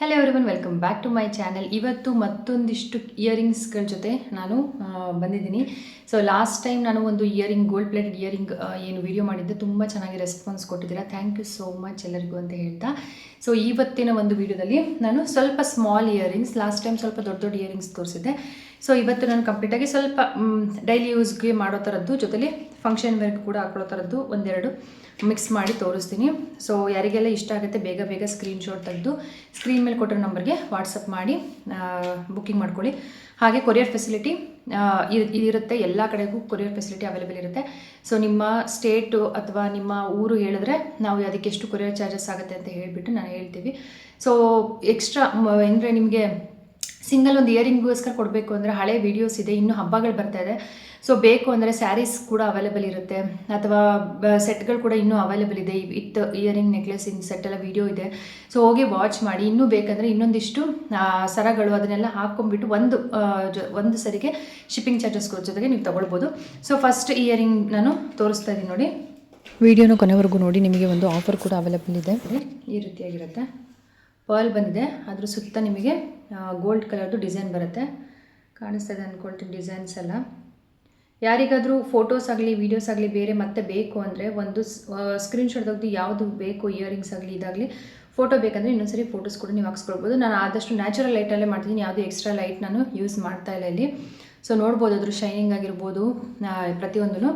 Hello everyone, welcome back to my channel. ಇವತ್ತು ಮತ್ತೊಂದಿಷ್ಟು ಇಯರಿಂಗ್ಸ್ಗಳ ಜೊತೆ ನಾನು ಬಂದಿದ್ದೀನಿ. ಸೊ ಲಾಸ್ಟ್ ಟೈಮ್ ನಾನು ಒಂದು ಗೋಲ್ಡ್ ಪ್ಲೇಟೆಡ್ ಇಯರಿಂಗ್ ಏನು ವಿಡಿಯೋ ಮಾಡಿದ್ದೆ, ತುಂಬ ಚೆನ್ನಾಗಿ ರೆಸ್ಪಾನ್ಸ್ ಕೊಟ್ಟಿದ್ದೀರಾ. ಥ್ಯಾಂಕ್ ಯು ಸೋ ಮಚ್ ಎಲ್ಲರಿಗೂ ಅಂತ ಹೇಳ್ತಾ, ಸೊ ಇವತ್ತಿನ ಒಂದು ವಿಡಿಯೋದಲ್ಲಿ ನಾನು ಸ್ವಲ್ಪ ಸ್ಮಾಲ್ ಇಯರಿಂಗ್ಸ್, ಲಾಸ್ಟ್ ಟೈಮ್ ಸ್ವಲ್ಪ ದೊಡ್ಡ ದೊಡ್ಡ ಇಯರಿಂಗ್ಸ್ ತೋರಿಸಿದ್ದೆ. ಸೊ ಇವತ್ತು ನಾನು ಕಂಪ್ಲೀಟಾಗಿ ಸ್ವಲ್ಪ ಡೈಲಿ ಯೂಸ್ಗೆ ಮಾಡೋ ಥರದ್ದು, ಜೊತೆಲಿ ಫಂಕ್ಷನ್ ವೇರ್ಗೆ ಕೂಡ ಹಾಕೊಳ್ಳೋ ಥರದ್ದು ಒಂದೆರಡು ಮಿಕ್ಸ್ ಮಾಡಿ ತೋರಿಸ್ತೀನಿ. ಸೊ ಯಾರಿಗೆಲ್ಲ ಇಷ್ಟ ಆಗುತ್ತೆ ಬೇಗ ಬೇಗ ಸ್ಕ್ರೀನ್ಶಾಟ್ ತೆಗೆದು ಸ್ಕ್ರೀನ್ ಮೇಲೆ ಕೊಟ್ಟಿರೋ ನಂಬರ್ಗೆ ವಾಟ್ಸಪ್ ಮಾಡಿ ಬುಕ್ಕಿಂಗ್ ಮಾಡ್ಕೊಳ್ಳಿ. ಹಾಗೆ ಕೊರಿಯರ್ ಫೆಸಿಲಿಟಿ ಇರುತ್ತೆ, ಎಲ್ಲ ಕಡೆಗೂ ಕೊರಿಯರ್ ಫೆಸಿಲಿಟಿ ಅವೈಲೇಬಲ್ ಇರುತ್ತೆ. ಸೊ ನಿಮ್ಮ ಸ್ಟೇಟು ಅಥವಾ ನಿಮ್ಮ ಊರು ಹೇಳಿದ್ರೆ ನಾವು ಅದಕ್ಕೆ ಎಷ್ಟು ಕೊರಿಯರ್ ಚಾರ್ಜಸ್ ಆಗುತ್ತೆ ಅಂತ ಹೇಳಿಬಿಟ್ಟು ನಾನು ಹೇಳ್ತೀವಿ. ಸೊ ಎಕ್ಸ್ಟ್ರಾ ಅಂದರೆ ನಿಮಗೆ ಸಿಂಗಲ್ ಒಂದು ಇಯರಿಂಗ್ಗೋಸ್ಕರ ಕೊಡಬೇಕು ಅಂದರೆ ಹಳೆ ವೀಡಿಯೋಸ್ ಇದೆ, ಇನ್ನೂ ಹಬ್ಬಗಳು ಬರ್ತಾ ಇದೆ. ಸೊ ಬೇಕು ಅಂದರೆ ಸ್ಯಾರೀಸ್ ಕೂಡ ಅವೈಲೇಬಲ್ ಇರುತ್ತೆ, ಅಥವಾ ಸೆಟ್ಗಳು ಕೂಡ ಇನ್ನೂ ಅವೈಲೇಬಲ್ ಇದೆ. With earring necklace in set ಎಲ್ಲ ವೀಡಿಯೋ ಇದೆ. ಸೊ ಹೋಗಿ ವಾಚ್ ಮಾಡಿ. ಇನ್ನೂ ಬೇಕಂದರೆ ಇನ್ನೊಂದಿಷ್ಟು ಸರಗಳು ಅದನ್ನೆಲ್ಲ ಹಾಕ್ಕೊಂಡ್ಬಿಟ್ಟು ಒಂದು ಸರಿಗೆ ಶಿಪ್ಪಿಂಗ್ ಚಾರ್ಜಸ್ ಜೊತೆಗೆ ನೀವು ತೊಗೊಳ್ಬೋದು. ಸೊ ಫಸ್ಟ್ ಇಯರಿಂಗ್ ನಾನು ತೋರಿಸ್ತಾ ಇದ್ದೀನಿ ನೋಡಿ. ವಿಡಿಯೋನ ಕೊನೆವರೆಗೂ ನೋಡಿ, ನಿಮಗೆ ಒಂದು ಆಫರ್ ಕೂಡ ಅವೈಲೇಬಲ್ ಇದೆ. ಈ ರೀತಿಯಾಗಿರುತ್ತೆ, ಪರ್ಲ್ ಬಂದಿದೆ, ಅದ್ರ ಸುತ್ತ ನಿಮಗೆ ಗೋಲ್ಡ್ ಕಲರ್ದು ಡಿಸೈನ್ ಬರುತ್ತೆ. ಕಾಣಿಸ್ತಾ ಇದೆ ಅಂದ್ಕೊಳ್ತೀನಿ ಡಿಸೈನ್ಸ್ ಎಲ್ಲ. ಯಾರಿಗಾದರೂ ಫೋಟೋಸ್ ಆಗಲಿ ವೀಡಿಯೋಸ್ ಆಗಲಿ ಬೇರೆ ಮತ್ತೆ ಬೇಕು ಅಂದರೆ ಒಂದು ಸ್ಕ್ರೀನ್ಶಾಟ್ ತೆಗೆದು ಯಾವುದು ಬೇಕು, ಇಯರಿಂಗ್ಸ್ ಆಗಲಿ ಇದಾಗಲಿ ಫೋಟೋ ಬೇಕಂದರೆ ಇನ್ನೊಂದ್ಸರಿ ಫೋಟೋಸ್ ಕೂಡ ನೀವು ಹಾಕ್ಸ್ಕೊಳ್ಬೋದು. ನಾನು ಆದಷ್ಟು ನ್ಯಾಚುರಲ್ ಲೈಟಲ್ಲೇ ಮಾಡ್ತೀನಿ, ಯಾವುದೇ ಎಕ್ಸ್ಟ್ರಾ ಲೈಟ್ ನಾನು ಯೂಸ್ ಮಾಡ್ತಾ ಇಲ್ಲ ಇಲ್ಲಿ. ಸೊ ನೋಡ್ಬೋದು ಅದ್ರ ಶೈನಿಂಗ್ ಆಗಿರ್ಬೋದು ಪ್ರತಿಯೊಂದೂ.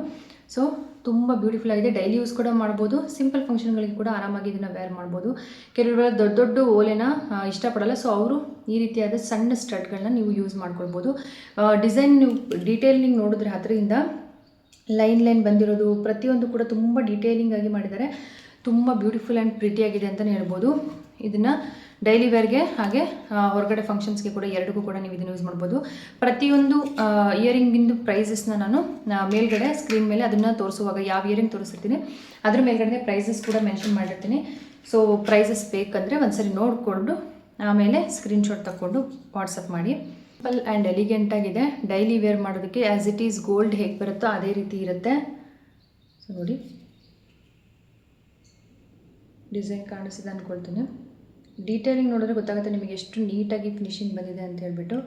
ಸೊ ತುಂಬ ಬ್ಯೂಟಿಫುಲ್ ಆಗಿದೆ. ಡೈಲಿ ಯೂಸ್ ಕೂಡ ಮಾಡ್ಬೋದು, ಸಿಂಪಲ್ ಫಂಕ್ಷನ್ಗಳಿಗೆ ಕೂಡ ಆರಾಮಾಗಿ ಇದನ್ನು ವೇರ್ ಮಾಡ್ಬೋದು. ಕೆಲವರು ದೊಡ್ಡ ದೊಡ್ಡ ಓಲೆನ ಇಷ್ಟಪಡಲ್ಲ, ಸೊ ಅವರು ಈ ರೀತಿಯಾದ ಸಣ್ಣ ಸ್ಟಡ್ಗಳನ್ನ ನೀವು ಯೂಸ್ ಮಾಡ್ಕೊಳ್ಬೋದು. ಡಿಸೈನ್ ನೀವು ಡೀಟೇಲಿಂಗ್ ನೋಡಿದ್ರೆ ಹತ್ತಿರದಿಂದ ಲೈನ್ ಬಂದಿರೋದು ಪ್ರತಿಯೊಂದು ಕೂಡ ತುಂಬ ಡೀಟೇಲಿಂಗ್ ಆಗಿ ಮಾಡಿದ್ದಾರೆ. ತುಂಬ ಬ್ಯೂಟಿಫುಲ್ ಆ್ಯಂಡ್ ಪ್ರಿಟಿಯಾಗಿದೆ ಅಂತಲೇ ಹೇಳ್ಬೋದು. ಇದನ್ನು ಡೈಲಿ ವೇರ್ಗೆ ಹಾಗೆ ಹೊರಗಡೆ ಫಂಕ್ಷನ್ಸ್ಗೆ ಕೂಡ ಎರಡಕ್ಕೂ ಕೂಡ ನೀವು ಇದನ್ನು ಯೂಸ್ ಮಾಡ್ಬೋದು. ಪ್ರತಿಯೊಂದು ಇಯರಿಂಗಿಂದು ಪ್ರೈಸಸ್ನ ನಾನು ಮೇಲ್ಗಡೆ ಸ್ಕ್ರೀನ್ ಮೇಲೆ ಅದನ್ನು ತೋರಿಸುವಾಗ ಯಾವ ಇಯರಿಂಗ್ ತೋರಿಸಿರ್ತೀನಿ ಅದ್ರ ಮೇಲ್ಗಡೆ ಪ್ರೈಸಸ್ ಕೂಡ ಮೆನ್ಷನ್ ಮಾಡಿರ್ತೀನಿ. ಸೊ ಪ್ರೈಸಸ್ ಬೇಕಂದರೆ ಒಂದ್ಸರಿ ನೋಡಿಕೊಂಡು ಆಮೇಲೆ ಸ್ಕ್ರೀನ್ಶಾಟ್ ತಗೊಂಡು ವಾಟ್ಸಪ್ ಮಾಡಿ. ಸಿಂಪಲ್ ಆ್ಯಂಡ್ ಎಲಿಗೆಂಟಾಗಿದೆ. ಡೈಲಿ ವೇರ್ ಮಾಡೋದಕ್ಕೆ ಆ್ಯಸ್ ಇಟ್ ಈಸ್ ಗೋಲ್ಡ್ ಹೇಗೆ ಬರುತ್ತೋ ಅದೇ ರೀತಿ ಇರುತ್ತೆ. ಸೊ ನೋಡಿ, ಡಿಸೈನ್ ಕಾಣಿಸಿದೆ ಅಂದ್ಕೊಳ್ತೀನಿ. ಡೀಟೇಲಿಂಗ್ ನೋಡಿದ್ರೆ ಗೊತ್ತಾಗುತ್ತೆ ನಿಮಗೆ ಎಷ್ಟು ನೀಟಾಗಿ ಫಿನಿಶಿಂಗ್ ಬಂದಿದೆ ಅಂತ ಹೇಳ್ಬಿಟ್ಟು.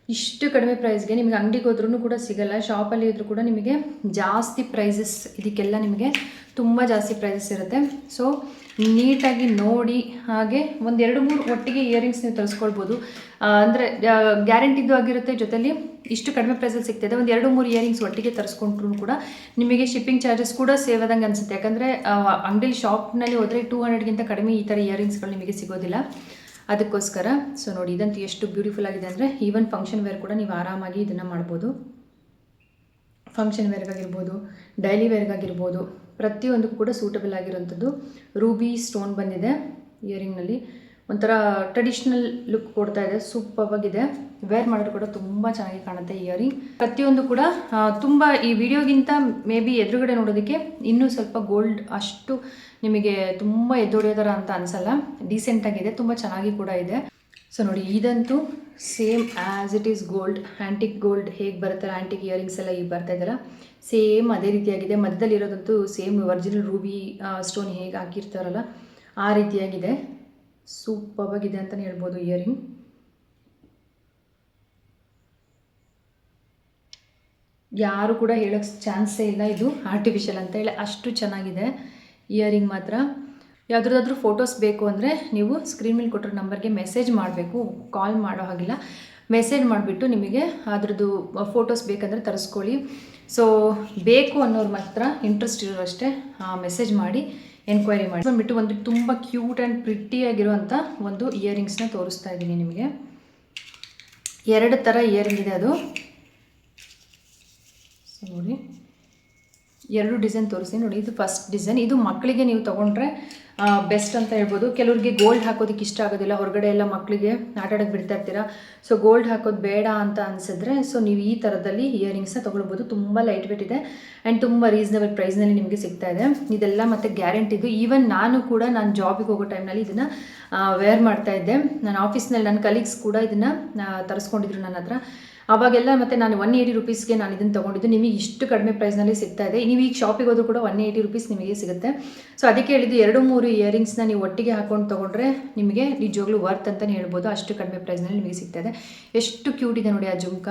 ಇಷ್ಟು ಕಡಿಮೆ ಪ್ರೈಸ್ಗೆ ನಿಮಗೆ ಅಂಗಡಿಗೆ ಹೋದ್ರೂ ಕೂಡ ಸಿಗಲ್ಲ, ಶಾಪಲ್ಲಿ ಇದ್ರೂ ಕೂಡ ನಿಮಗೆ ಜಾಸ್ತಿ ಪ್ರೈಸಸ್, ಇದಕ್ಕೆಲ್ಲ ನಿಮಗೆ ತುಂಬ ಜಾಸ್ತಿ ಪ್ರೈಸಸ್ ಇರುತ್ತೆ. ಸೊ ನೀಟಾಗಿ ನೋಡಿ, ಹಾಗೆ ಒಂದು 2-3 ಒಟ್ಟಿಗೆ ಇಯರಿಂಗ್ಸ್ ನೀವು ತರಿಸ್ಕೊಳ್ಬೋದು. ಅಂದರೆ ಗ್ಯಾರಂಟಿದ್ದು ಆಗಿರುತ್ತೆ, ಜೊತೆಲಿ ಇಷ್ಟು ಕಡಿಮೆ ಪ್ರೈಸಲ್ಲಿ ಸಿಗ್ತಾಯಿದೆ. ಒಂದು 2-3 ಇಯರಿಂಗ್ಸ್ ಒಟ್ಟಿಗೆ ತರಿಸ್ಕೊಂಡ್ರೂ ಕೂಡ ನಿಮಗೆ ಶಿಪ್ಪಿಂಗ್ ಚಾರ್ಜಸ್ ಕೂಡ ಸೇವ್ ಆದಂಗೆ ಅನಿಸುತ್ತೆ. ಯಾಕಂದರೆ ಅಂಗಡಿಲಿ ಶಾಪ್ನಲ್ಲಿ ಹೋದರೆ 200ಗಿಂತ ಕಡಿಮೆ ಈ ಥರ ಇಯರಿಂಗ್ಸ್ಗಳು ನಿಮಗೆ ಸಿಗೋದಿಲ್ಲ, ಅದಕ್ಕೋಸ್ಕರ. ಸೊ ನೋಡಿ, ಇದಂತೂ ಎಷ್ಟು ಬ್ಯೂಟಿಫುಲ್ ಆಗಿದೆ ಅಂದರೆ ಈವನ್ ಫಂಕ್ಷನ್ ವೇರ್ ಕೂಡ ನೀವು ಆರಾಮಾಗಿ ಇದನ್ನು ಮಾಡ್ಬೋದು. ಫಂಕ್ಷನ್ ವೇರ್ಗಾಗಿರ್ಬೋದು, ಡೈಲಿ ವೇರ್ಗಾಗಿರ್ಬೋದು, ಪ್ರತಿಯೊಂದಕ್ಕೂ ಕೂಡ ಸೂಟಬಲ್ ಆಗಿರೋಂಥದ್ದು. ರೂಬಿ ಸ್ಟೋನ್ ಬಂದಿದೆ ಇಯರಿಂಗ್ನಲ್ಲಿ, ಒಂಥರ ಟ್ರೆಡಿಷ್ನಲ್ ಲುಕ್ ಕೊಡ್ತಾ ಇದೆ. ಸೂಪರ್ವಾಗಿದೆ, ವೇರ್ ಮಾಡೋದು ಕೂಡ ತುಂಬ ಚೆನ್ನಾಗಿ ಕಾಣುತ್ತೆ ಇಯರಿಂಗ್. ಪ್ರತಿಯೊಂದು ಕೂಡ ತುಂಬ ಈ ವಿಡಿಯೋಗಿಂತ ಮೇ ಬಿ ಎದುರುಗಡೆ ನೋಡೋದಕ್ಕೆ ಇನ್ನೂ ಸ್ವಲ್ಪ ಗೋಲ್ಡ್ ಅಷ್ಟು ನಿಮಗೆ ತುಂಬ ಎದ್ದೊಡೆಯೋ ಥರ ಅಂತ ಅನಿಸಲ್ಲ, ಡೀಸೆಂಟಾಗಿದೆ, ತುಂಬ ಚೆನ್ನಾಗಿ ಕೂಡ ಇದೆ. ಸೊ ನೋಡಿ, ಇದಂತೂ same as it is gold, antique gold ಹೇಗೆ ಬರುತ್ತಲ್ಲ, ಆ್ಯಂಟಿಕ್ ಇಯರಿಂಗ್ಸ್ ಎಲ್ಲ ಈಗ ಬರ್ತಾ ಇದ್ದಲ್ಲ, ಸೇಮ್ ಅದೇ ರೀತಿಯಾಗಿದೆ. ಮಧ್ಯದಲ್ಲಿರೋದಂತೂ ಸೇಮ್ ಒರಿಜಿನಲ್ ರೂಬಿ ಸ್ಟೋನ್ ಹೇಗೆ ಹಾಕಿರ್ತಾರಲ್ಲ ಆ ರೀತಿಯಾಗಿದೆ. ಸೂಪರ್ವಾಗಿದೆ ಅಂತಲೇ ಹೇಳ್ಬೋದು ಇಯರಿಂಗ್. ಯಾರು ಕೂಡ ಹೇಳೋಕ್ಕೆ ಚಾನ್ಸೇ ಇಲ್ಲ ಇದು ಆರ್ಟಿಫಿಷಿಯಲ್ ಅಂತ ಹೇಳಿ, ಅಷ್ಟು ಚೆನ್ನಾಗಿದೆ ಇಯರಿಂಗ್ ಮಾತ್ರ. ಯಾವುದ್ರದ್ದಾದ್ರೂ ಫೋಟೋಸ್ ಬೇಕು ಅಂದರೆ ನೀವು ಸ್ಕ್ರೀನ್ ಮೇಲೆ ಕೊಟ್ಟಿರೋ ನಂಬರ್ಗೆ ಮೆಸೇಜ್ ಮಾಡಬೇಕು, ಕಾಲ್ ಮಾಡೋ ಹಾಗಿಲ್ಲ. ಮೆಸೇಜ್ ಮಾಡಿಬಿಟ್ಟು ನಿಮಗೆ ಅದ್ರದ್ದು ಫೋಟೋಸ್ ಬೇಕಂದರೆ ತರಿಸ್ಕೊಳ್ಳಿ. ಸೊ ಬೇಕು ಅನ್ನೋರು ಮಾತ್ರ, ಇಂಟ್ರೆಸ್ಟ್ ಇರೋರು ಅಷ್ಟೇ ಮೆಸೇಜ್ ಮಾಡಿ ಎನ್ಕ್ವೈರಿ ಮಾಡಿ. ಬಂದುಬಿಟ್ಟು ಒಂದು ತುಂಬ ಕ್ಯೂಟ್ ಆ್ಯಂಡ್ ಪ್ರಿಟ್ಟಿಯಾಗಿರುವಂಥ ಒಂದು ಇಯರಿಂಗ್ಸ್ನ ತೋರಿಸ್ತಾ ಇದ್ದೀನಿ ನಿಮಗೆ. 2 ಥರ ಇಯರಿಂಗ್ ಇದೆ ಅದು. ಸೊ ನೋಡಿ, 2 ಡಿಸೈನ್ ತೋರಿಸ್ತೀನಿ ನೋಡಿ. ಇದು ಫಸ್ಟ್ ಡಿಸೈನ್. ಇದು ಮಕ್ಕಳಿಗೆ ನೀವು ತೊಗೊಂಡ್ರೆ ಬೆಸ್ಟ್ ಅಂತ ಹೇಳ್ಬೋದು. ಕೆಲವ್ರಿಗೆ ಗೋಲ್ಡ್ ಹಾಕೋದಕ್ಕೆ ಇಷ್ಟ ಆಗೋದಿಲ್ಲ, ಹೊರಗಡೆ ಎಲ್ಲ ಮಕ್ಕಳಿಗೆ ಆಟಾಡೋಕ್ಕೆ ಬಿಡ್ತಾ ಇರ್ತೀರಾ. ಸೊ ಗೋಲ್ಡ್ ಹಾಕೋದು ಬೇಡ ಅಂತ ಅನಿಸಿದ್ರೆ ಸೊ ನೀವು ಈ ಥರದಲ್ಲಿ ಇಯರಿಂಗ್ಸ್ನ ತೊಗೊಳ್ಬೋದು. ತುಂಬ ಲೈಟ್ ವೇಟ್ ಇದೆ ಆ್ಯಂಡ್ ತುಂಬ ರೀಸನಬಲ್ ಪ್ರೈಸ್ನಲ್ಲಿ ನಿಮಗೆ ಸಿಗ್ತಾ ಇದೆ. ಇದೆಲ್ಲ ಮತ್ತು ಗ್ಯಾರಂಟಿದು. ಈವನ್ ನಾನು ಕೂಡ ನಾನು ಜಾಬಿಗೆ ಹೋಗೋ ಟೈಮ್ನಲ್ಲಿ ಇದನ್ನು ವೇರ್ ಮಾಡ್ತಾ ಇದ್ದೆ. ನನ್ನ ಆಫೀಸ್ನಲ್ಲಿ ನನ್ನ ಕಲೀಗ್ಸ್ ಕೂಡ ಇದನ್ನು ತರಿಸ್ಕೊಂಡಿದ್ರು ನನ್ನ ಹತ್ರ. ಅವಾಗೆಲ್ಲ ಮತ್ತು ನಾನು 180 ರುಪೀಸ್ಗೆ ನಾನು ಇದನ್ನು ತೊಗೊಂಡಿದ್ದು. ನಿಮಗೆ ಇಷ್ಟು ಕಡಿಮೆ ಪ್ರೈಸ್ನಲ್ಲಿ ಸಿಗ್ತಾ ಇದೆ. ನೀವು ಈಗ ಶಾಪಿಗೆ ಹೋದರೂ ಕೂಡ 180 ರುಪೀಸ್ ನಿಮಗೆ ಸಿಗುತ್ತೆ. ಸೊ ಅದಕ್ಕೆ ಹೇಳಿದ್ದು 2-3 ಇಯರಿಂಗ್ಸ್ನ ನೀವು ಒಟ್ಟಿಗೆ ಹಾಕೊಂಡು ತೊಗೊಂಡ್ರೆ ನಿಮಗೆ ನಿಜವಾಗ್ಲೂ ವರ್ತ್ ಅಂತಲೇ ಹೇಳ್ಬೋದು. ಅಷ್ಟು ಕಡಿಮೆ ಪ್ರೈಸ್ನಲ್ಲಿ ನಿಮಗೆ ಸಿಗ್ತಾ ಇದೆ. ಎಷ್ಟು ಕ್ಯೂಟ್ ಇದೆ ನೋಡಿ ಆ ಜುಮ್ಕ.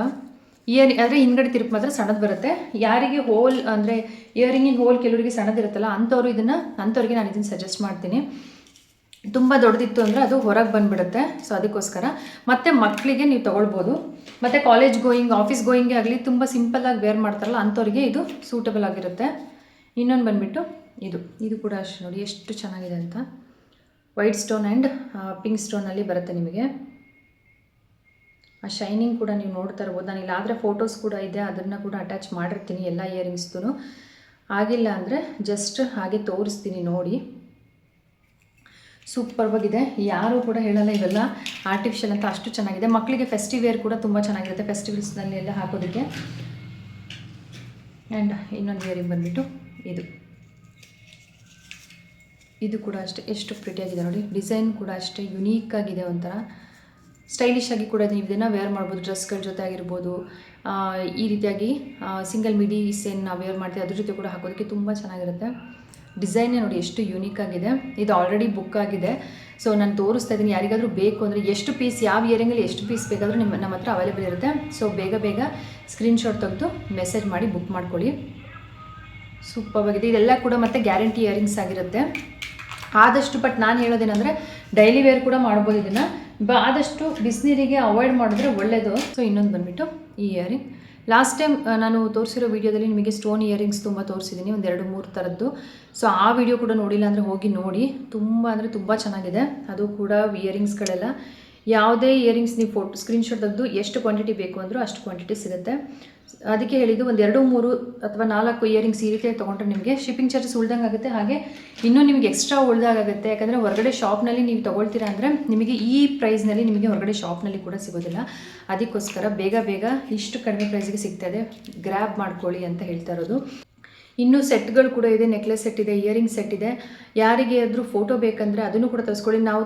ಆದರೆ ಹಿಂದ್ಗಡೆ ತಿರುಪು ಮಾತ್ರ ಸಣ್ಣದು ಬರುತ್ತೆ. ಯಾರಿಗೆ ಹೋಲ್ ಅಂದರೆ ಇಯರಿಂಗಿನ ಹೋಲ್ ಕೆಲವರಿಗೆ ಸಣ್ಣದಿರುತ್ತಲ್ಲ ಅಂಥವ್ರಿಗೆ ನಾನು ಇದನ್ನು ಸಜೆಸ್ಟ್ ಮಾಡ್ತೀನಿ. ತುಂಬ ದೊಡ್ಡದಿತ್ತು ಅಂದರೆ ಅದು ಹೊರಗೆ ಬಂದುಬಿಡುತ್ತೆ. ಸೊ ಅದಕ್ಕೋಸ್ಕರ ಮತ್ತು ಮಕ್ಕಳಿಗೆ ನೀವು ತೊಗೊಳ್ಬೋದು. ಮತ್ತು ಕಾಲೇಜ್ ಗೋಯಿಂಗ್, ಆಫೀಸ್ ಗೋಯಿಂಗೇ ಆಗಲಿ, ತುಂಬ ಸಿಂಪಲ್ಲಾಗಿ ವೇರ್ ಮಾಡ್ತಾರಲ್ಲ ಅಂಥವ್ರಿಗೆ ಇದು ಸೂಟಬಲ್ ಆಗಿರುತ್ತೆ. ಇನ್ನೊಂದು ಬಂದುಬಿಟ್ಟು ಇದು ಕೂಡ ಅಷ್ಟು ನೋಡಿ ಎಷ್ಟು ಚೆನ್ನಾಗಿದೆ ಅಂತ. ವೈಟ್ ಸ್ಟೋನ್ ಆ್ಯಂಡ್ ಪಿಂಕ್ ಸ್ಟೋನಲ್ಲಿ ಬರುತ್ತೆ ನಿಮಗೆ. ಆ ಶೈನಿಂಗ್ ಕೂಡ ನೀವು ನೋಡ್ತಾ ಇರ್ಬೋದು. ನಾನು ಇಲ್ಲಾದರೆ ಫೋಟೋಸ್ ಕೂಡ ಇದೆ, ಅದನ್ನು ಕೂಡ ಅಟ್ಯಾಚ್ ಮಾಡಿರ್ತೀನಿ ಎಲ್ಲ ಇಯರಿಂಗ್ಸ್ದು. ಆಗಿಲ್ಲ ಅಂದರೆ ಜಸ್ಟ್ ಹಾಗೆ ತೋರಿಸ್ತೀನಿ ನೋಡಿ. ಸೂಪರ್ವಾಗಿದೆ. ಯಾರೂ ಕೂಡ ಹೇಳಲ್ಲ ಇವೆಲ್ಲ ಆರ್ಟಿಫಿಷಿಯಲ್ ಅಂತ, ಅಷ್ಟು ಚೆನ್ನಾಗಿದೆ. ಮಕ್ಕಳಿಗೆ ಫೆಸ್ಟಿವ್ ವೇರ್ ಕೂಡ ತುಂಬ ಚೆನ್ನಾಗಿರುತ್ತೆ, ಫೆಸ್ಟಿವಲ್ಸ್ನಲ್ಲಿ ಎಲ್ಲ ಹಾಕೋದಕ್ಕೆ. ಆ್ಯಂಡ್ ಇನ್ನೊಂದು ಇಯರಿಂಗ್ ಬಂದುಬಿಟ್ಟು ಇದು ಕೂಡ ಅಷ್ಟೇ ಎಷ್ಟು ಪ್ರಿಟಿಯಾಗಿದೆ ನೋಡಿ. ಡಿಸೈನ್ ಕೂಡ ಅಷ್ಟೇ ಯುನೀಕ್ ಆಗಿದೆ, ಒಂಥರ ಸ್ಟೈಲಿಶ್ ಆಗಿ ಕೂಡ ನೀವು ಇದನ್ನು ವೇರ್ ಮಾಡ್ಬೋದು. ಡ್ರೆಸ್ಗಳ ಜೊತೆ ಆಗಿರ್ಬೋದು, ಈ ರೀತಿಯಾಗಿ ಸಿಂಗಲ್ ಮಿಡೀಸ್ ನಾವು ವೇರ್ ಮಾಡ್ತೀವಿ ಅದ್ರ ಜೊತೆ ಕೂಡ ಹಾಕೋದಕ್ಕೆ ತುಂಬ ಚೆನ್ನಾಗಿರುತ್ತೆ. ಡಿಸೈನೇ ನೋಡಿ ಎಷ್ಟು ಯೂನಿಕ್ ಆಗಿದೆ. ಇದು ಆಲ್ರೆಡಿ ಬುಕ್ ಆಗಿದೆ. ಸೊ ನಾನು ತೋರಿಸ್ತಾ ಇದ್ದೀನಿ. ಯಾರಿಗಾದರೂ ಬೇಕು ಅಂದರೆ ಎಷ್ಟು ಪೀಸ್, ಯಾವ ಇಯರಿಂಗಲ್ಲಿ ಎಷ್ಟು ಪೀಸ್ ಬೇಕಾದರೂ ನಮ್ಮ ಹತ್ರ ಅವೈಲೇಬಲ್ ಇರುತ್ತೆ. ಸೊ ಬೇಗ ಸ್ಕ್ರೀನ್ಶಾಟ್ ತೆಗೆದು ಮೆಸೇಜ್ ಮಾಡಿ ಬುಕ್ ಮಾಡ್ಕೊಳ್ಳಿ. ಸೂಪರ್ವಾಗಿದೆ. ಇದೆಲ್ಲ ಕೂಡ ಮತ್ತೆ ಗ್ಯಾರಂಟಿ ಇಯರಿಂಗ್ಸ್ ಆಗಿರುತ್ತೆ ಆದಷ್ಟು. ಬಟ್ ನಾನು ಹೇಳೋದೇನೆಂದರೆ ಡೈಲಿ ವೇರ್ ಕೂಡ ಮಾಡ್ಬೋದು ಇದನ್ನು. ಆದಷ್ಟು ಬಿಸಿನೀರಿಗೆ ಅವಾಯ್ಡ್ ಮಾಡಿದ್ರೆ ಒಳ್ಳೆಯದು. ಸೊ ಇನ್ನೊಂದು ಬಂದುಬಿಟ್ಟು ಈ ಇಯರಿಂಗ್. ಲಾಸ್ಟ್ ಟೈಮ್ ನಾನು ತೋರಿಸಿರೋ ವೀಡಿಯೋದಲ್ಲಿ ನಿಮಗೆ ಸ್ಟೋನ್ ಇಯರಿಂಗ್ಸ್ ತುಂಬ ತೋರಿಸಿದ್ದೀನಿ, ಒಂದು 2-3 ಥರದ್ದು. ಸೊ ಆ ವಿಡಿಯೋ ಕೂಡ ನೋಡಿಲ್ಲ ಅಂದರೆ ಹೋಗಿ ನೋಡಿ. ತುಂಬ ಅಂದರೆ ತುಂಬ ಚೆನ್ನಾಗಿದೆ. ಅದು ಕೂಡ ಇಯರಿಂಗ್ಸ್ಗಳೆಲ್ಲ ಯಾವುದೇ ಇಯರಿಂಗ್ಸ್ ನೀವು ಸ್ಕ್ರೀನ್ಶಾಟ್ ತೆಗೆದು ಎಷ್ಟು ಕ್ವಾಂಟಿಟಿ ಬೇಕು ಅಂದರೂ ಅಷ್ಟು ಕ್ವಾಂಟಿಟಿ ಸಿಗುತ್ತೆ. ಅದಕ್ಕೆ ಹೇಳಿದ್ದು ಒಂದು 2-3 ಅಥವಾ 4 ಇಯರಿಂಗ್ಸ್ ಈ ರೀತಿಯಾಗಿ ತೊಗೊಂಡ್ರೆ ನಿಮಗೆ ಶಿಪ್ಪಿಂಗ್ ಚಾರ್ಜಸ್ ಉಳ್ದಂಗೆ ಆಗುತ್ತೆ. ಹಾಗೆ ಇನ್ನೂ ನಿಮಗೆ ಎಕ್ಸ್ಟ್ರಾ ಉಳ್ದಾಗುತ್ತೆ. ಯಾಕಂದರೆ ಹೊರಗಡೆ ಶಾಪ್ನಲ್ಲಿ ನೀವು ತೊಗೊಳ್ತೀರಾ ಅಂದರೆ ನಿಮಗೆ ಈ ಪ್ರೈಸ್ನಲ್ಲಿ ನಿಮಗೆ ಹೊರಗಡೆ ಶಾಪ್ನಲ್ಲಿ ಕೂಡ ಸಿಗೋದಿಲ್ಲ. ಅದಕ್ಕೋಸ್ಕರ ಬೇಗ ಇಷ್ಟು ಕಡಿಮೆ ಪ್ರೈಸಿಗೆ ಸಿಗ್ತಾಯಿದೆ, ಗ್ರ್ಯಾಬ್ ಮಾಡ್ಕೊಳ್ಳಿ ಅಂತ ಹೇಳ್ತಾ ಇರೋದು. ಇನ್ನೂ ಸೆಟ್ಗಳು ಕೂಡ ಇದೆ, ನೆಕ್ಲೆಸ್ ಸೆಟ್ ಇದೆ, ಇಯರಿಂಗ್ ಸೆಟ್ ಇದೆ. ಯಾರಿಗೆ ಆದರೂ ಫೋಟೋ ಬೇಕಂದರೆ ಅದನ್ನು ಕೂಡ ತರಿಸ್ಕೊಳ್ಳಿ. ನಾವು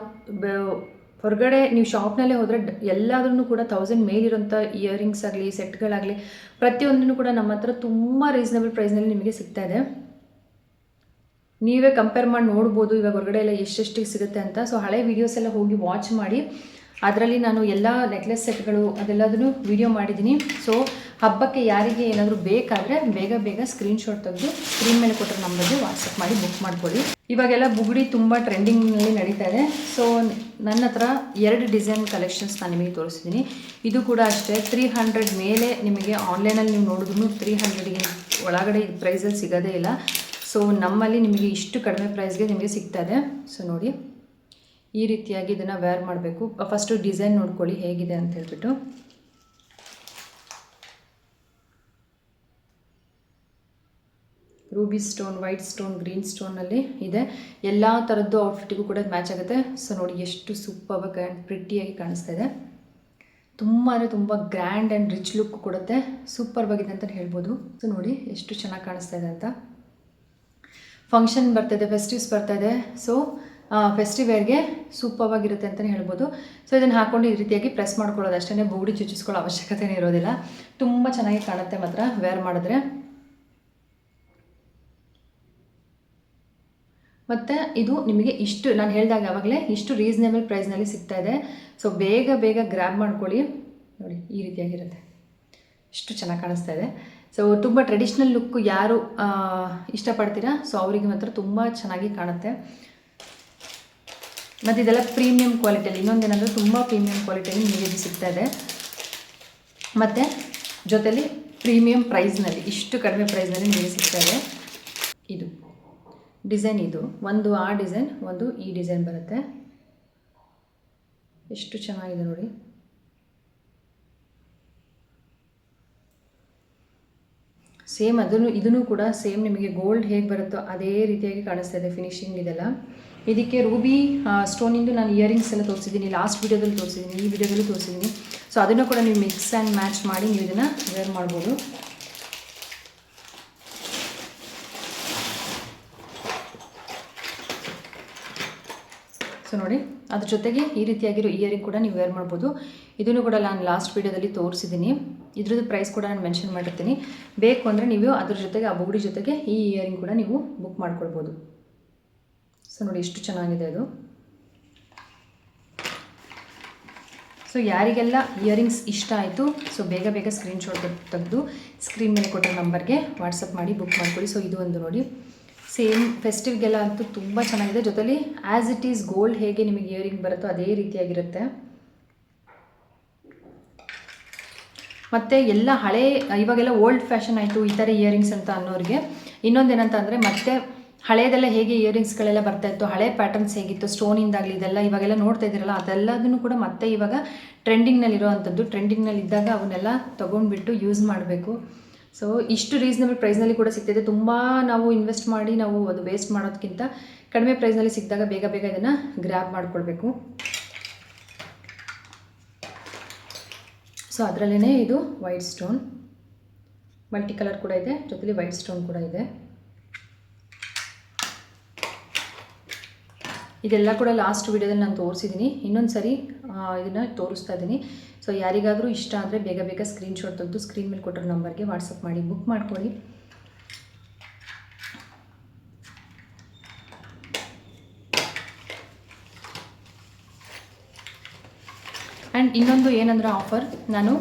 ಹೊರಗಡೆ ನೀವು ಶಾಪ್ನಲ್ಲೇ ಹೋದರೆ ಎಲ್ಲಾದ್ರೂ ಕೂಡ 1000 ಮೇಲಿರೋಂಥ ಇಯರಿಂಗ್ಸ್ ಆಗಲಿ ಸೆಟ್ಗಳಾಗಲಿ ಪ್ರತಿಯೊಂದನ್ನು ಕೂಡ ನಮ್ಮ ಹತ್ರ ತುಂಬ ರೀಸನಬಲ್ ಪ್ರೈಸ್ನಲ್ಲಿ ನಿಮಗೆ ಸಿಗ್ತಾ ಇದೆ. ನೀವೇ ಕಂಪೇರ್ ಮಾಡಿ ನೋಡ್ಬೋದು ಇವಾಗ ಹೊರಗಡೆ ಎಲ್ಲ ಎಷ್ಟೆಷ್ಟಿಗೆ ಸಿಗುತ್ತೆ ಅಂತ. ಸೊ ಹಳೆ ವೀಡಿಯೋಸ್ ಎಲ್ಲ ಹೋಗಿ ವಾಚ್ ಮಾಡಿ. ಅದರಲ್ಲಿ ನಾನು ಎಲ್ಲ ನೆಕ್ಲೆಸ್ ಸೆಟ್ಗಳು ಅದೆಲ್ಲದನ್ನು ವಿಡಿಯೋ ಮಾಡಿದ್ದೀನಿ. ಸೊ ಹಬ್ಬಕ್ಕೆ ಯಾರಿಗೆ ಏನಾದರೂ ಬೇಕಾದರೆ ಬೇಗ ಸ್ಕ್ರೀನ್ಶಾಟ್ ತೆಗೆದು ಸ್ಕ್ರೀನ್ ಮೇಲೆ ಕೊಟ್ಟರೆ ನಂಬರ್ಗೆ ವಾಟ್ಸಪ್ ಮಾಡಿ ಬುಕ್ ಮಾಡ್ಕೊಳ್ಳಿ. ಇವಾಗೆಲ್ಲ ಬುಗುಡಿ ತುಂಬ ಟ್ರೆಂಡಿಂಗ್ನಲ್ಲಿ ನಡೀತಾ ಇದೆ. ಸೊ ನನ್ನ ಹತ್ರ 2 ಡಿಸೈನ್ ಕಲೆಕ್ಷನ್ಸ್ ನಾನು ನಿಮಗೆ ತೋರಿಸಿದ್ದೀನಿ. ಇದು ಕೂಡ ಅಷ್ಟೇ 300 ಮೇಲೆ ನಿಮಗೆ ಆನ್ಲೈನಲ್ಲಿ ನೀವು ನೋಡಿದ್ರು 300ಗೆ ಒಳಗಡೆ ಪ್ರೈಸಲ್ಲಿ ಸಿಗೋದೇ ಇಲ್ಲ. ಸೊ ನಮ್ಮಲ್ಲಿ ನಿಮಗೆ ಇಷ್ಟು ಕಡಿಮೆ ಪ್ರೈಸ್ಗೆ ನಿಮಗೆ ಸಿಗ್ತಾ ಇದೆ. ಸೊ ನೋಡಿ ಈ ರೀತಿಯಾಗಿ ಇದನ್ನು ವೇರ್ ಮಾಡಬೇಕು. ಫಸ್ಟು ಡಿಸೈನ್ ನೋಡ್ಕೊಳ್ಳಿ ಹೇಗಿದೆ ಅಂತ ಹೇಳ್ಬಿಟ್ಟು. Ruby stone, white stone, green ಸ್ಟೋನಲ್ಲಿ ಇದೆ. ಎಲ್ಲ ಥರದ್ದು ಔಟ್ಫಿಟ್ಟಿಗೂ ಕೂಡ ಮ್ಯಾಚ್ ಆಗುತ್ತೆ. ಸೊ ನೋಡಿ ಎಷ್ಟು ಸೂಪರ್ಬಾಗಿ ಆ್ಯಂಡ್ ಪ್ರಿಟ್ಟಿಯಾಗಿ ಕಾಣಿಸ್ತಾ ಇದೆ. ತುಂಬ ಅಂದರೆ ತುಂಬ ಗ್ರ್ಯಾಂಡ್ ಆ್ಯಂಡ್ ರಿಚ್ ಲುಕ್ ಕೊಡುತ್ತೆ. ಸೂಪರ್ವಾಗಿದೆ ಅಂತ ಹೇಳ್ಬೋದು. ಸೊ ನೋಡಿ ಎಷ್ಟು ಚೆನ್ನಾಗಿ ಕಾಣಿಸ್ತಾ ಇದೆ ಅಂತ. ಫಂಕ್ಷನ್ ಬರ್ತಾಯಿದೆ, ಫೆಸ್ಟಿವ್ಸ್ ಬರ್ತಾಯಿದೆ. ಸೊ ಫೆಸ್ಟಿವ್ ವೇರ್ಗೆ ಸೂಪರ್ವಾಗಿರುತ್ತೆ ಅಂತಲೇ ಹೇಳ್ಬೋದು. ಸೊ ಇದನ್ನು ಹಾಕ್ಕೊಂಡು ಈ ರೀತಿಯಾಗಿ ಪ್ರೆಸ್ ಮಾಡ್ಕೊಳ್ಳೋದು ಅಷ್ಟೇ, ಬೂಡಿ ಚುಚ್ಚಿಸ್ಕೊಳ್ಳೋ ಅವಶ್ಯಕತೆನೇ ಇರೋದಿಲ್ಲ. ತುಂಬ ಚೆನ್ನಾಗಿ ಕಾಣುತ್ತೆ ಮಾತ್ರ ವೇರ್ ಮಾಡಿದ್ರೆ. ಮತ್ತು ಇದು ನಿಮಗೆ ಇಷ್ಟು ನಾನು ಹೇಳಿದಾಗ ಆವಾಗಲೇ ಇಷ್ಟು ರೀಸನೇಬಲ್ ಪ್ರೈಸ್ನಲ್ಲಿ ಸಿಗ್ತಾ ಇದೆ. ಸೊ ಬೇಗ ಗ್ರ್ಯಾಬ್ ಮಾಡ್ಕೊಳ್ಳಿ. ನೋಡಿ ಈ ರೀತಿಯಾಗಿರುತ್ತೆ, ಇಷ್ಟು ಚೆನ್ನಾಗಿ ಕಾಣಿಸ್ತಾ ಇದೆ. ಸೊ ತುಂಬ ಟ್ರೆಡಿಷ್ನಲ್ ಲುಕ್ಕು ಯಾರು ಇಷ್ಟಪಡ್ತೀರಾ ಸೊ ಅವರಿಗೆ ಮಾತ್ರ ತುಂಬ ಚೆನ್ನಾಗಿ ಕಾಣುತ್ತೆ. ಮತ್ತು ಇದೆಲ್ಲ ಪ್ರೀಮಿಯಂ ಕ್ವಾಲಿಟಿಯಲ್ಲಿ, ಇನ್ನೊಂದೇನೆಂದರೆ ತುಂಬ ಪ್ರೀಮಿಯಂ ಕ್ವಾಲಿಟಿಯಲ್ಲಿ ನಿಮಗೆ ಇದು ಸಿಗ್ತಾ ಇದೆ. ಮತ್ತು ಜೊತೆಲಿ ಪ್ರೀಮಿಯಂ ಪ್ರೈಸ್ನಲ್ಲಿ ಇಷ್ಟು ಕಡಿಮೆ ಪ್ರೈಸ್ನಲ್ಲಿ ನಿಮಗೆ ಸಿಗ್ತಾ ಇದೆ. ಇದು ಡಿಸೈನ್, ಇದು ಒಂದು ಆ ಡಿಸೈನ್, ಒಂದು ಈ ಡಿಸೈನ್ ಬರುತ್ತೆ. ಎಷ್ಟು ಚೆನ್ನಾಗಿದೆ ನೋಡಿ. ಸೇಮ್ ಇದನ್ನು ಕೂಡ ಸೇಮ್ ನಿಮಗೆ ಗೋಲ್ಡ್ ಹೇಗೆ ಬರುತ್ತೋ ಅದೇ ರೀತಿಯಾಗಿ ಕಾಣಿಸ್ತಾ ಇದೆ ಫಿನಿಶಿಂಗ್ ಇದೆಲ್ಲ. ಇದಕ್ಕೆ ರೂಬಿ ಸ್ಟೋನಿಂದು ನಾನು ಇಯರಿಂಗ್ಸ್ ಎಲ್ಲ ತೋರಿಸಿದ್ದೀನಿ, ಲಾಸ್ಟ್ ವೀಡಿಯೋದಲ್ಲಿ ತೋರಿಸಿದ್ದೀನಿ, ಈ ವಿಡಿಯೋದಲ್ಲಿ ತೋರಿಸಿದ್ದೀನಿ. ಸೊ ಅದನ್ನು ಕೂಡ ನೀವು ಮಿಕ್ಸ್ ಆ್ಯಂಡ್ ಮ್ಯಾಚ್ ಮಾಡಿ ನೀವು ಇದನ್ನು ವೇರ್ ಮಾಡ್ಬೋದು. ಸೊ ನೋಡಿ ಅದ್ರ ಜೊತೆಗೆ ಈ ರೀತಿಯಾಗಿರೋ ಇಯರಿಂಗ್ ಕೂಡ ನೀವು ವೇರ್ ಮಾಡ್ಬೋದು. ಇದನ್ನು ಕೂಡ ನಾನು ಲಾಸ್ಟ್ ವೀಡಿಯೋದಲ್ಲಿ ತೋರಿಸಿದ್ದೀನಿ. ಇದ್ರದ್ದು ಪ್ರೈಸ್ ಕೂಡ ನಾನು ಮೆನ್ಷನ್ ಮಾಡಿರ್ತೀನಿ. ಬೇಕು ಅಂದರೆ ನೀವು ಅದ್ರ ಜೊತೆಗೆ ಆ ಬುಗುಡಿ ಜೊತೆಗೆ ಈ ಇಯರಿಂಗ್ ಕೂಡ ನೀವು ಬುಕ್ ಮಾಡ್ಕೊಳ್ಬೋದು. ಸೊ ನೋಡಿ ಎಷ್ಟು ಚೆನ್ನಾಗಿದೆ ಅದು. ಸೊ ಯಾರಿಗೆಲ್ಲ ಇಯರಿಂಗ್ಸ್ ಇಷ್ಟ ಆಯಿತು ಸೊ ಬೇಗ ಬೇಗ ಸ್ಕ್ರೀನ್ಶಾಟ್ ತೆಗೆದು ಸ್ಕ್ರೀನ್ ಮೇಲೆ ಕೊಟ್ಟರೆ ನಂಬರ್ಗೆ ವಾಟ್ಸಪ್ ಮಾಡಿ ಬುಕ್ ಮಾಡ್ಕೊಳ್ಳಿ. ಸೊ ಇದು ಒಂದು ನೋಡಿ ಸೇಮ್ ಫೆಸ್ಟಿವ್ಗೆಲ್ಲ ಅಂತೂ ತುಂಬ ಚೆನ್ನಾಗಿದೆ. ಜೊತೆಲಿ ಆ್ಯಸ್ ಇಟ್ ಈಸ್ ಗೋಲ್ಡ್ ಹೇಗೆ ನಿಮಗೆ ಇಯರಿಂಗ್ ಬರುತ್ತೋ ಅದೇ ರೀತಿಯಾಗಿರುತ್ತೆ. ಮತ್ತು ಎಲ್ಲ ಹಳೆ ಇವಾಗೆಲ್ಲ ಓಲ್ಡ್ ಫ್ಯಾಷನ್ ಆಯಿತು ಈ ಥರ ಇಯರಿಂಗ್ಸ್ ಅಂತ ಅನ್ನೋರಿಗೆ ಇನ್ನೊಂದೇನಂತ ಅಂದರೆ ಮತ್ತೆ ಹಳೆಯದೆಲ್ಲ ಹೇಗೆ ಇಯರಿಂಗ್ಸ್ಗಳೆಲ್ಲ ಬರ್ತಾಯಿತ್ತು, ಹಳೆ ಪ್ಯಾಟರ್ನ್ಸ್ ಹೇಗಿತ್ತು, ಸ್ಟೋನಿಂದಾಗಲಿ ಇದೆಲ್ಲ ಇವಾಗೆಲ್ಲ ನೋಡ್ತಾ ಇದ್ದೀರಲ್ಲ ಅದೆಲ್ಲದನ್ನು ಕೂಡ ಮತ್ತೆ ಇವಾಗ ಟ್ರೆಂಡಿಂಗ್ನಲ್ಲಿರೋ ಅಂಥದ್ದು. ಟ್ರೆಂಡಿಂಗ್ನಲ್ಲಿದ್ದಾಗ ಅವನ್ನೆಲ್ಲ ತೊಗೊಂಡ್ಬಿಟ್ಟು ಯೂಸ್ ಮಾಡಬೇಕು. ಸೊ ಇಷ್ಟು ರೀಸನಬಲ್ ಪ್ರೈಸ್ನಲ್ಲಿ ಕೂಡ ಸಿಗ್ತಾಯಿದೆ. ತುಂಬ ನಾವು ಇನ್ವೆಸ್ಟ್ ಮಾಡಿ ನಾವು ಅದು ವೇಸ್ಟ್ ಮಾಡೋದಕ್ಕಿಂತ ಕಡಿಮೆ ಪ್ರೈಸ್ನಲ್ಲಿ ಸಿಕ್ಕಿದಾಗ ಬೇಗ ಬೇಗ ಇದನ್ನು ಗ್ರ್ಯಾಬ್ ಮಾಡ್ಕೊಳ್ಬೇಕು. ಸೊ ಅದರಲ್ಲೇ ಇದು ವೈಟ್ ಸ್ಟೋನ್ ಮಲ್ಟಿ ಕಲರ್ ಕೂಡ ಇದೆ, ಜೊತೆಲಿ ವೈಟ್ ಸ್ಟೋನ್ ಕೂಡ ಇದೆ. ಇದೆಲ್ಲ ಕೂಡ ಲಾಸ್ಟ್ ವೀಡಿಯೋದಲ್ಲಿ ನಾನು ತೋರಿಸಿದ್ದೀನಿ. ಇನ್ನೊಂದು ಸರಿ ಇದನ್ನು ತೋರಿಸ್ತಾ ಇದ್ದೀನಿ. ಸೊ ಯಾರಿಗಾದರೂ ಇಷ್ಟ ಆದರೆ ಬೇಗ ಬೇಗ ಸ್ಕ್ರೀನ್ಶಾಟ್ ತೆಗೆದು ಸ್ಕ್ರೀನ್ ಮೇಲೆ ಕೊಟ್ಟಿರೋ ನಂಬರ್ಗೆ ವಾಟ್ಸಪ್ ಮಾಡಿ ಬುಕ್ ಮಾಡ್ಕೊಳ್ಳಿ. ಆ್ಯಂಡ್ ಇನ್ನೊಂದು ಏನಂದ್ರೆ ಆಫರ್, ನಾನು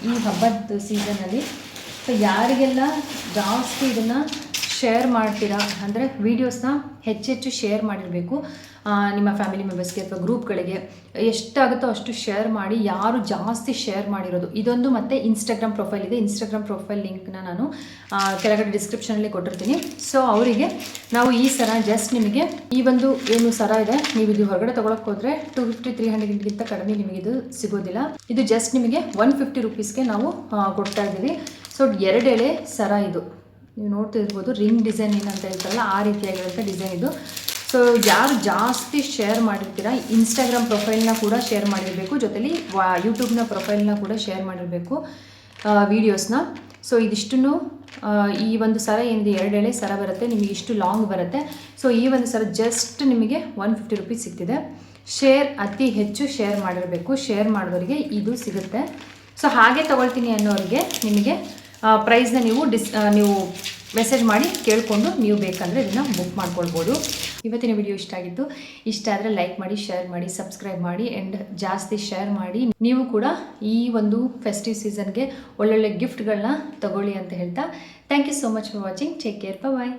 ಈ ಹಬ್ಬದ ಸೀಸನಲ್ಲಿ ಸೊ ಯಾರಿಗೆಲ್ಲ ಜಾಸ್ತಿ ಇದನ್ನು ಶೇರ್ ಮಾಡ್ತೀರಾ ಅಂದರೆ ವೀಡಿಯೋಸ್ನ ಹೆಚ್ಚೆಚ್ಚು ಶೇರ್ ಮಾಡಿರಬೇಕು ನಿಮ್ಮ ಫ್ಯಾಮಿಲಿ ಮೆಂಬರ್ಸ್ಗೆ ಅಥವಾ ಗ್ರೂಪ್ಗಳಿಗೆ ಎಷ್ಟಾಗುತ್ತೋ ಅಷ್ಟು ಶೇರ್ ಮಾಡಿ. ಯಾರು ಜಾಸ್ತಿ ಶೇರ್ ಮಾಡಿರೋದು ಇದೊಂದು ಮತ್ತು ಇನ್ಸ್ಟಾಗ್ರಾಮ್ ಪ್ರೊಫೈಲ್ ಇದೆ. ಇನ್ಸ್ಟಾಗ್ರಾಮ್ ಪ್ರೊಫೈಲ್ ಲಿಂಕ್ನ ನಾನು ಕೆಳಗಡೆ ಡಿಸ್ಕ್ರಿಪ್ಷನಲ್ಲಿ ಕೊಟ್ಟಿರ್ತೀನಿ. ಸೊ ಅವರಿಗೆ ನಾವು ಈ ಸರ ಜಸ್ಟ್ ನಿಮಗೆ ಈ ಒಂದು ಏನು ಸರ ಇದೆ ನೀವು ಇದು ಹೊರಗಡೆ ತೊಗೊಳಕ್ಕೆ ಹೋದರೆ 250-300ಗಿಂತ ಕಡಿಮೆ ನಿಮಗಿದು ಸಿಗೋದಿಲ್ಲ. ಇದು ಜಸ್ಟ್ ನಿಮಗೆ 150 ರೂಪೀಸ್ಗೆ ನಾವು ಕೊಡ್ತಾ ಇದ್ದೀವಿ. ಸೊ 2 ಎಳೆ ಸರ ಇದು ನೀವು ನೋಡ್ತಿರ್ಬೋದು. ರಿಂಗ್ ಡಿಸೈನ್ ಏನಂತ ಹೇಳ್ತಾರಲ್ಲ ಆ ರೀತಿಯಾಗಿರುತ್ತೆ ಡಿಸೈನ್ ಇದು. ಸೊ ಯಾರು ಜಾಸ್ತಿ ಶೇರ್ ಮಾಡಿರ್ತೀರ ಇನ್ಸ್ಟಾಗ್ರಾಮ್ ಪ್ರೊಫೈಲ್ನ ಕೂಡ ಶೇರ್ ಮಾಡಿರಬೇಕು, ಜೊತೆಲಿ ಯೂಟ್ಯೂಬ್ನ ಪ್ರೊಫೈಲ್ನ ಕೂಡ ಶೇರ್ ಮಾಡಿರಬೇಕು ವೀಡಿಯೋಸ್ನ. ಸೊ ಇದಿಷ್ಟನ್ನು ಈ ಒಂದು ಸರ ಏನಿದೆ 2 ಎಳೆ ಸರ ಬರುತ್ತೆ, ನಿಮಗೆ ಇಷ್ಟು ಲಾಂಗ್ ಬರುತ್ತೆ. ಸೊ ಈ ಒಂದು ಸರ ಜಸ್ಟ್ ನಿಮಗೆ 150 ರೂಪೀಸ್ ಸಿಗ್ತಿದೆ. ಶೇರ್ ಅತಿ ಹೆಚ್ಚು ಶೇರ್ ಮಾಡಿರಬೇಕು. ಶೇರ್ ಮಾಡೋರಿಗೆ ಇದು ಸಿಗುತ್ತೆ. ಸೊ ಹಾಗೆ ತೊಗೊಳ್ತೀನಿ ಅನ್ನೋರಿಗೆ ನಿಮಗೆ ಪ್ರೈಸ್ನ ನೀವು ಮೆಸೇಜ್ ಮಾಡಿ ಕೇಳಿಕೊಂಡು ನೀವು ಬೇಕಂದರೆ ಇದನ್ನು ಬುಕ್ ಮಾಡ್ಕೊಳ್ಬೋದು. ಇವತ್ತಿನ ವಿಡಿಯೋ ಇಷ್ಟ ಆಗಿತ್ತು. ಇಷ್ಟ ಆದರೆ ಲೈಕ್ ಮಾಡಿ, ಶೇರ್ ಮಾಡಿ, ಸಬ್ಸ್ಕ್ರೈಬ್ ಮಾಡಿ ಆ್ಯಂಡ್ ಜಾಸ್ತಿ ಶೇರ್ ಮಾಡಿ. ನೀವು ಕೂಡ ಈ ಒಂದು ಫೆಸ್ಟಿವ್ ಸೀಸನ್ಗೆ ಒಳ್ಳೊಳ್ಳೆ ಗಿಫ್ಟ್ಗಳನ್ನ ತಗೊಳ್ಳಿ ಅಂತ ಹೇಳ್ತಾ thank you so much for watching. Take care, bye.